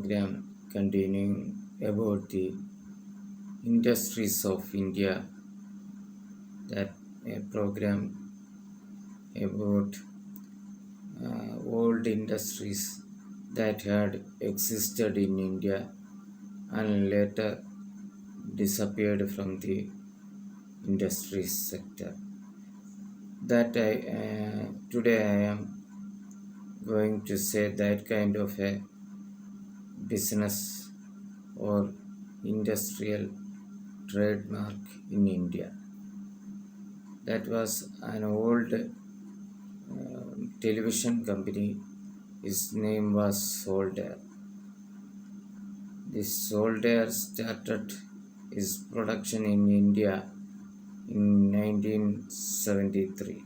program continuing about the industries of India, that a program about old industries that had existed in India and later disappeared from the industry sector. That today I am going to say that kind of a business or industrial trademark in India. That was an old television company. His name was Soldier. This Soldier started his production in India in 1973.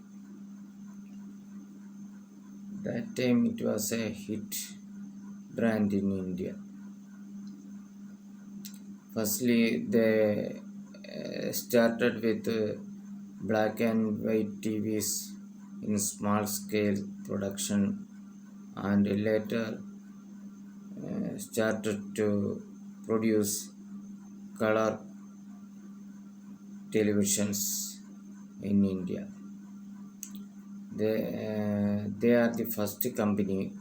That time it was a hit brand in India. Firstly, they started with black and white TVs in small scale production, and later started to produce color televisions in India. They are the first company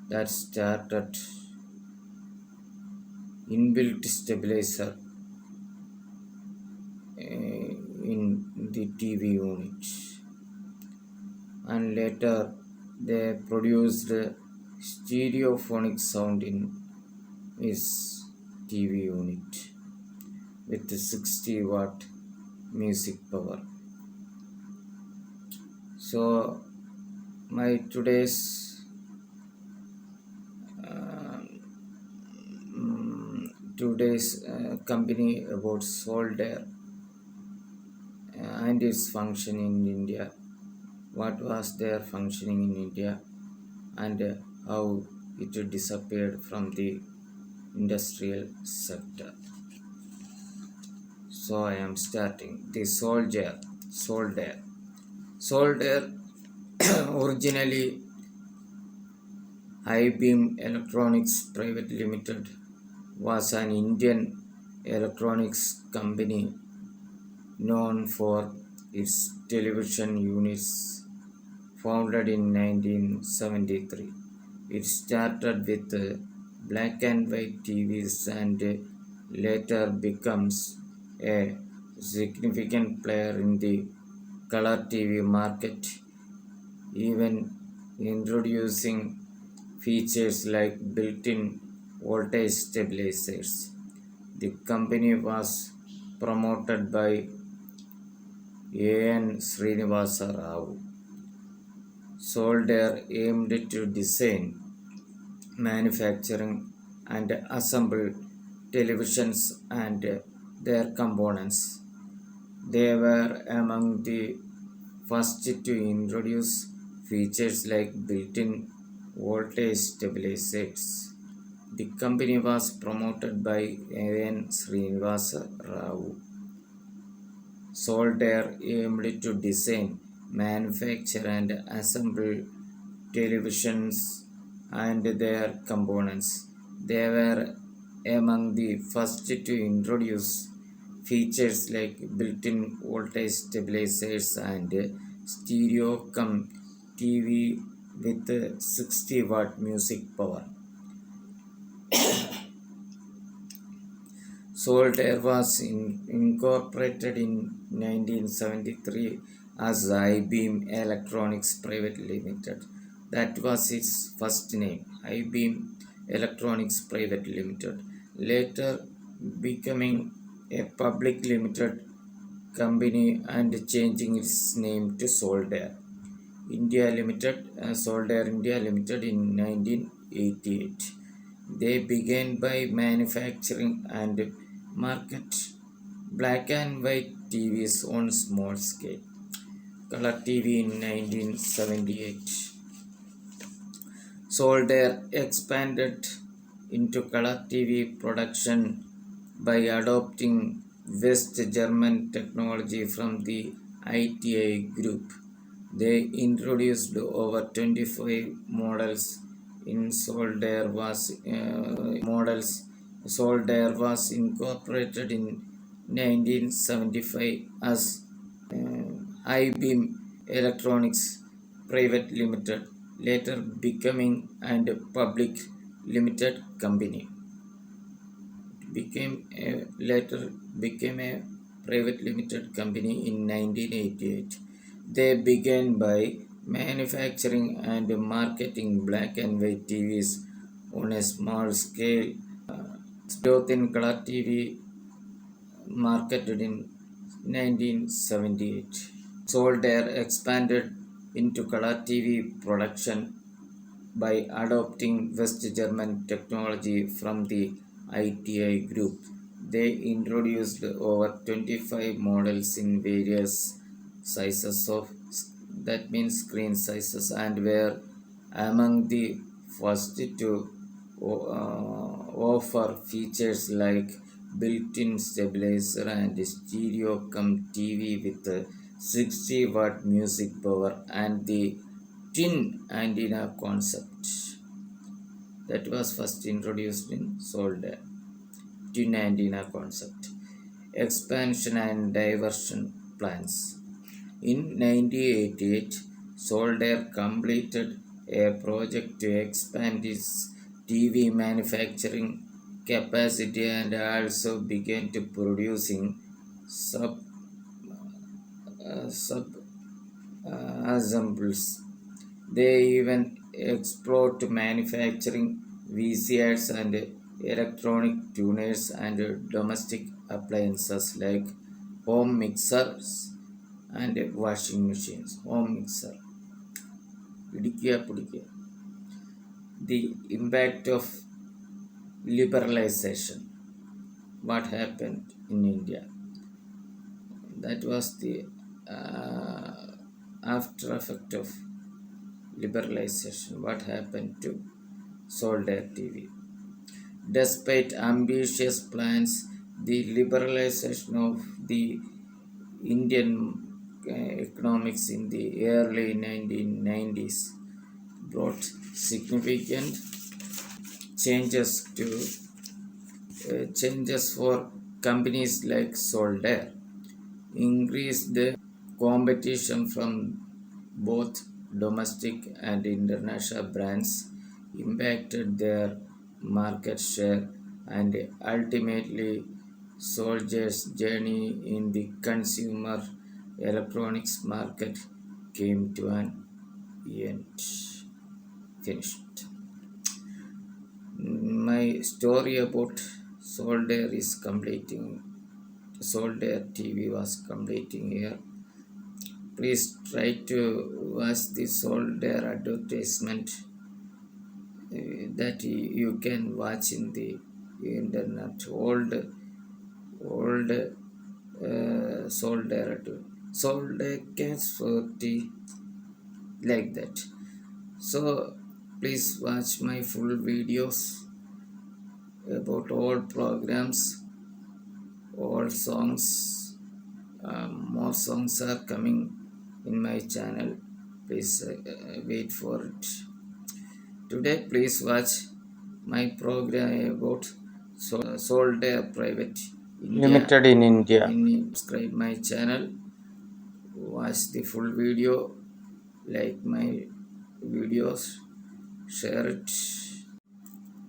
that started inbuilt stabilizer in the TV unit, and later they produced stereophonic sound in his TV unit with 60-watt music power. So my today's company about Soldier and its function in India, what was their functioning in India, and how it disappeared from the industrial sector. So I am starting the Soldier. Soldier originally I-Beam Electronics Private Limited was an Indian electronics company known for its television units, founded in 1973. It started with black and white TVs and later becomes a significant player in the color TV market, even introducing features like built-in voltage stabilizers. The company was promoted by A.N. Srinivasa Rao. Soldier aimed to design, manufacturing, and assemble televisions and their components. They were among the first to introduce features like built-in voltage stabilizers. The company was promoted by A.N. Srinivasa Rao. Soldier aimed to design, manufacture, and assemble televisions and their components. They were among the first to introduce features like built-in voltage stabilizers and Stereocom TV with 60-watt music power. Soldier was incorporated in 1973 as I-Beam Electronics Private Limited. That was its first name, I-Beam Electronics Private Limited, later becoming a public limited company and changing its name to Soldier India Limited, Soldier India Limited in 1988. They began by manufacturing and market black and white TVs on small scale. Color TV in 1978. Soldier expanded into color TV production by adopting West German technology from the ITI group. They introduced over 25 models in Solitaire was models. Solitaire was incorporated in 1975 as I-Beam Electronics Private Limited, later becoming and public limited company. Later became a private limited company in 1988. They began by manufacturing and marketing black and white TVs on a small scale. Growth in color TV marketed in 1978. Solitaire expanded into color TV production by adopting West German technology from the ITI group. They introduced over 25 models in various sizes of that means screen sizes, and were among the first to offer features like built-in stabilizer and stereo cum TV with 60-watt music power and the twin antenna concept that was first introduced in Solitaire. Twin antenna concept, expansion and diversion plans. In 1988, Solitaire completed a project to expand its TV manufacturing capacity and also began to producing sub assembles. They even explored manufacturing VCRs and electronic tuners and domestic appliances like home mixers and washing machines. Home mixer. The impact of liberalization. What happened in India? That was the after effect of liberalization. What happened to Solitaire TV? Despite ambitious plans, the liberalization of the Indian economics in the early 1990s brought significant changes for companies like Solitaire, increased the competition from both domestic and international brands, impacted their market share, and ultimately Soldier's journey in the consumer electronics market came to an end. Finished. My story about Solitaire is completing. Solitaire TV was completing here. Please try to watch the Solitaire advertisement that you can watch in the internet. Old Solitaire cats 40 like that. So please watch my full videos about all programs, all songs. More songs are coming in my channel. Please wait for it. Today, please watch my program about Solitaire Private India. Limited in India. Subscribe my channel. Watch the full video. Like my videos. Share it.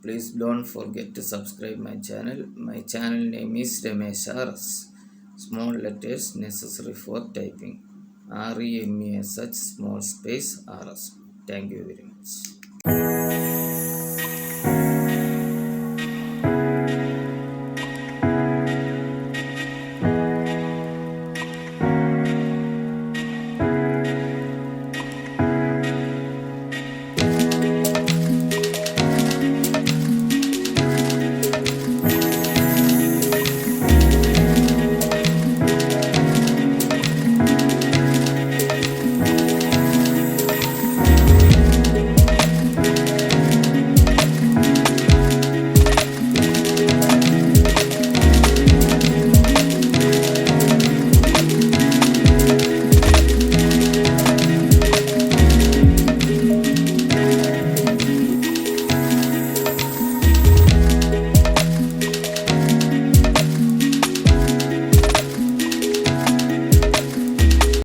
Please don't forget to subscribe my channel. My channel name is Ramesh RS. Small letters necessary for typing. REMESH small space RS. Thank you very much.